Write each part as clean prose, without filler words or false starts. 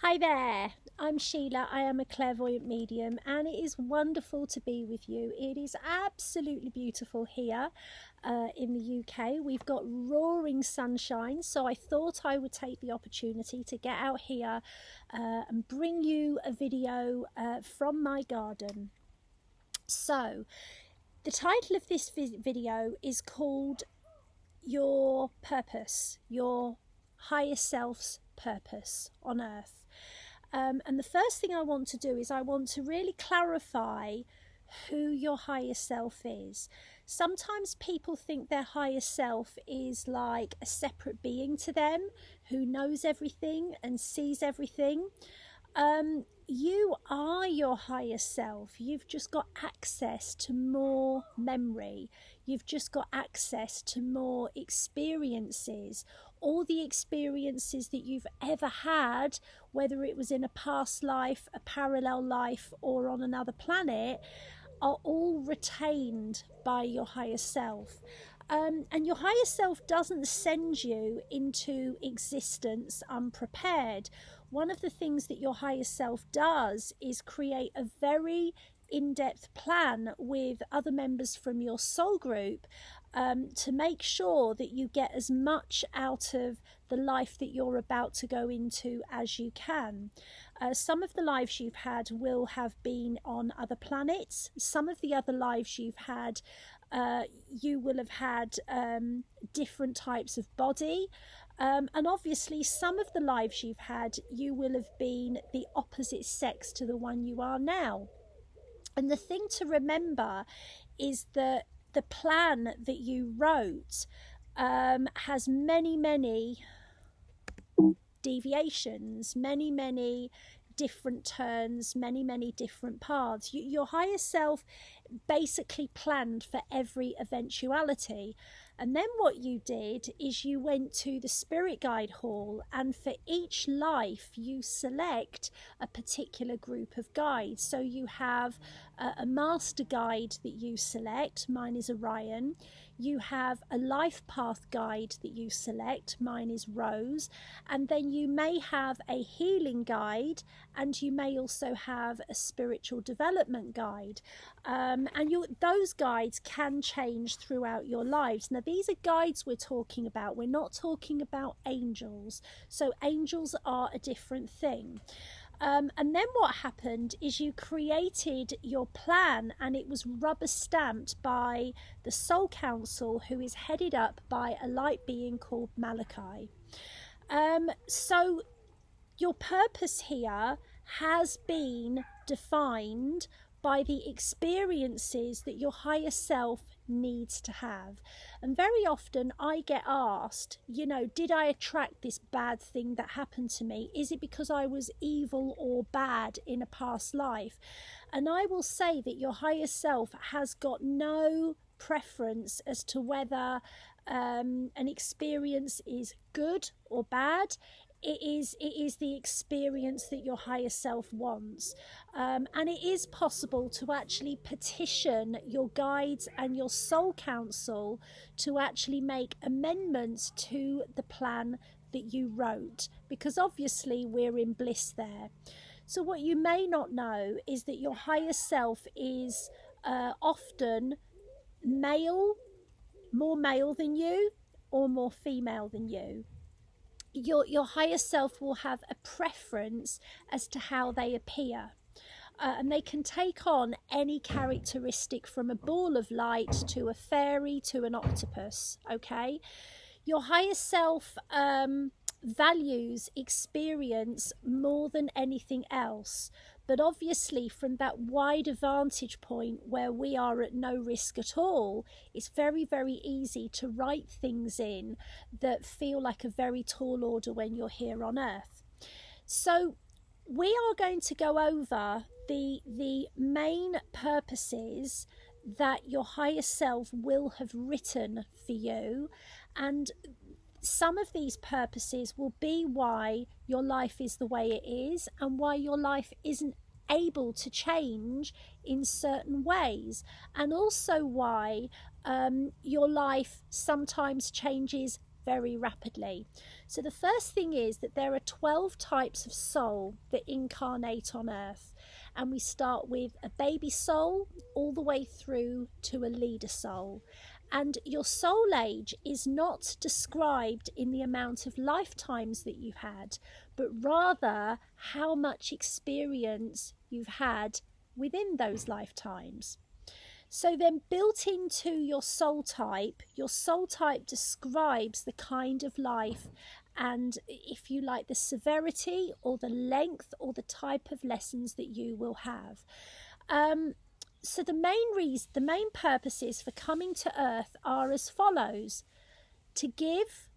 Hi there, I'm Sheila. I am a clairvoyant medium, and it is wonderful to be with you. It is absolutely beautiful here in the UK. We've got roaring sunshine, so I thought I would take the opportunity to get out here and bring you a video from my garden. So, the title of this video is called Your Purpose, Your Higher Self's Purpose on Earth. And the first thing I want to do is I want to really clarify who your higher self is. Sometimes people think their higher self is like a separate being to them who knows everything and sees everything. You are your higher self. You've just got access to more memory. You've just got access to more experiences. All the experiences that you've ever had, whether it was in a past life, a parallel life, or on another planet, are all retained by your higher self. And your higher self doesn't send you into existence unprepared. One of the things that your higher self does is create a very in-depth plan with other members from your soul group to make sure that you get as much out of the life that you're about to go into as you can. Some of the lives you've had will have been on other planets. Some of the other lives you've had, you will have had different types of body. And obviously some of the lives you've had, you will have been the opposite sex to the one you are now. And the thing to remember is that the plan that you wrote has many deviations, many different turns, many different paths. Your higher self basically planned for every eventuality. And then what you did is you went to the spirit guide hall, and for each life you select a particular group of guides. So you have a master guide that you select. Mine is Orion. You have a life path guide that you select. Mine is Rose. And then you may have a healing guide, and you may also have a spiritual development guide. And those guides can change throughout your lives. Now, these are guides we're talking about. We're not talking about angels. So angels are a different thing. And then what happened is you created your plan, and it was rubber stamped by the Soul Council, who is headed up by a light being called Malachi. So your purpose here has been defined by the experiences that your higher self needs to have. And very often I get asked, did I attract this bad thing that happened to me? Is it because I was evil or bad in a past life? And I will say that your higher self has got no preference as to whether an experience is good or bad. It is the experience that your higher self wants. And it is possible to actually petition your guides and your soul council to actually make amendments to the plan that you wrote, because obviously we're in bliss there. So what you may not know is that your higher self is often male, more male than you, or more female than you. Your higher self will have a preference as to how they appear. And they can take on any characteristic, from a ball of light to a fairy to an octopus, okay? Your higher self values experience more than anything else. But obviously from that wider vantage point where we are at no risk at all, it's very easy to write things in that feel like a very tall order when you're here on Earth. So we are going to go over the main purposes that your higher self will have written for you, and some of these purposes will be why your life is the way it is, and why your life isn't able to change in certain ways, and also why your life sometimes changes very rapidly. So the first thing is that there are 12 types of soul that incarnate on earth, and we start with a baby soul all the way through to a leader soul. And your soul age is not described in the amount of lifetimes that you've had, but rather how much experience you've had within those lifetimes. So then built into your soul type describes the kind of life and, if you like, the severity or the length or the type of lessons that you will have. So the main purposes for coming to earth are as follows: to give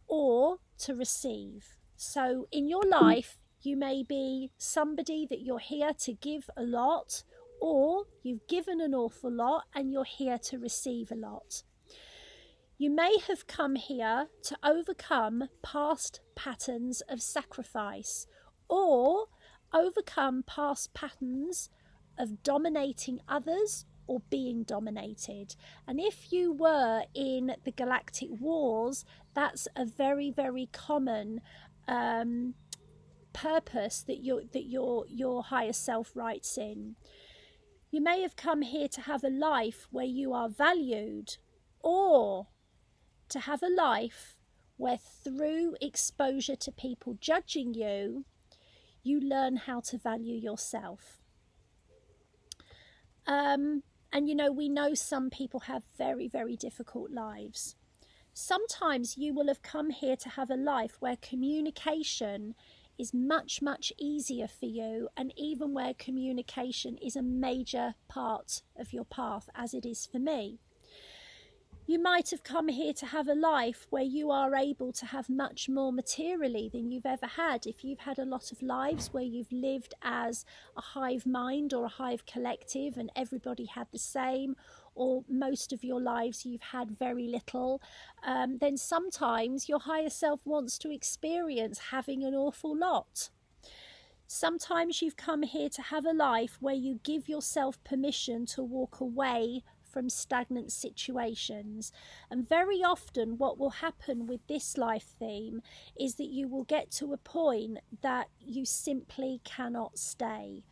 or to receive. So in your life, you may be somebody that you're here to give a lot, or you've given an awful lot and you're here to receive a lot. You may have come here to overcome past patterns of sacrifice, or overcome past patterns of dominating others or being dominated. And if you were in the galactic wars, that's a very, very common purpose that your higher self writes in. You may have come here to have a life where you are valued, or to have a life where, through exposure to people judging you, you learn how to value yourself. And we know some people have very, very difficult lives. Sometimes you will have come here to have a life where communication is much, much easier for you, and even where communication is a major part of your path, as it is for me. You might have come here to have a life where you are able to have much more materially than you've ever had. If you've had a lot of lives where you've lived as a hive mind or a hive collective and everybody had the same, or most of your lives you've had very little, then sometimes your higher self wants to experience having an awful lot. Sometimes you've come here to have a life where you give yourself permission to walk away from stagnant situations. And very often what will happen with this life theme is that you will get to a point that you simply cannot stay.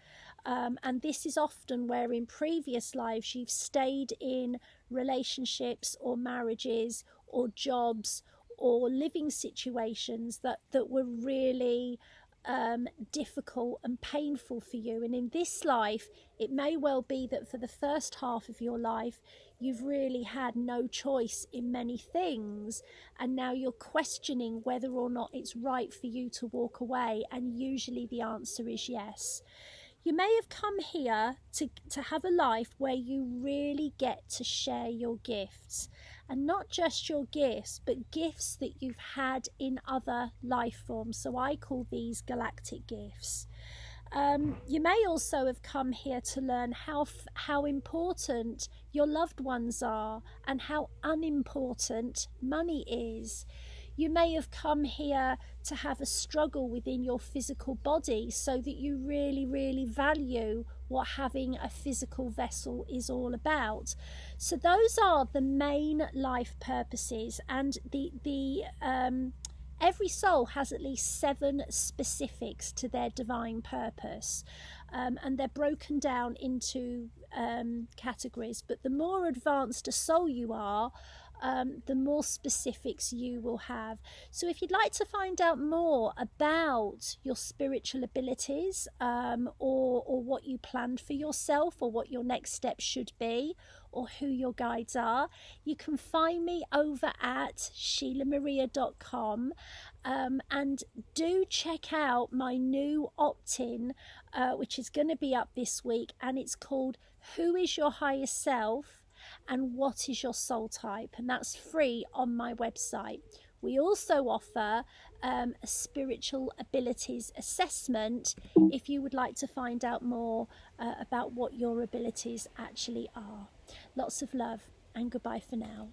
And this is often where in previous lives you've stayed in relationships or marriages or jobs or living situations that were really difficult and painful for you. And in this life, it may well be that for the first half of your life, you've really had no choice in many things, and now you're questioning whether or not it's right for you to walk away, and usually the answer is yes. You may have come here to have a life where you really get to share your gifts, and not just your gifts, but gifts that you've had in other life forms. So I call these galactic gifts. You may also have come here to learn how important your loved ones are and how unimportant money is. You may have come here to have a struggle within your physical body, so that you really, really value what having a physical vessel is all about. So those are the main life purposes, and every soul has at least 7 specifics to their divine purpose, and they're broken down into categories. But the more advanced a soul you are, the more specifics you will have. So if you'd like to find out more about your spiritual abilities, or what you planned for yourself, or what your next step should be, or who your guides are, you can find me over at SheilaMaria.com, and do check out my new opt-in, which is going to be up this week, and it's called Who is Your Higher Self and What is Your Soul Type? And that's free on my website. We also offer a spiritual abilities assessment if you would like to find out more about what your abilities actually are. Lots of love, and goodbye for now.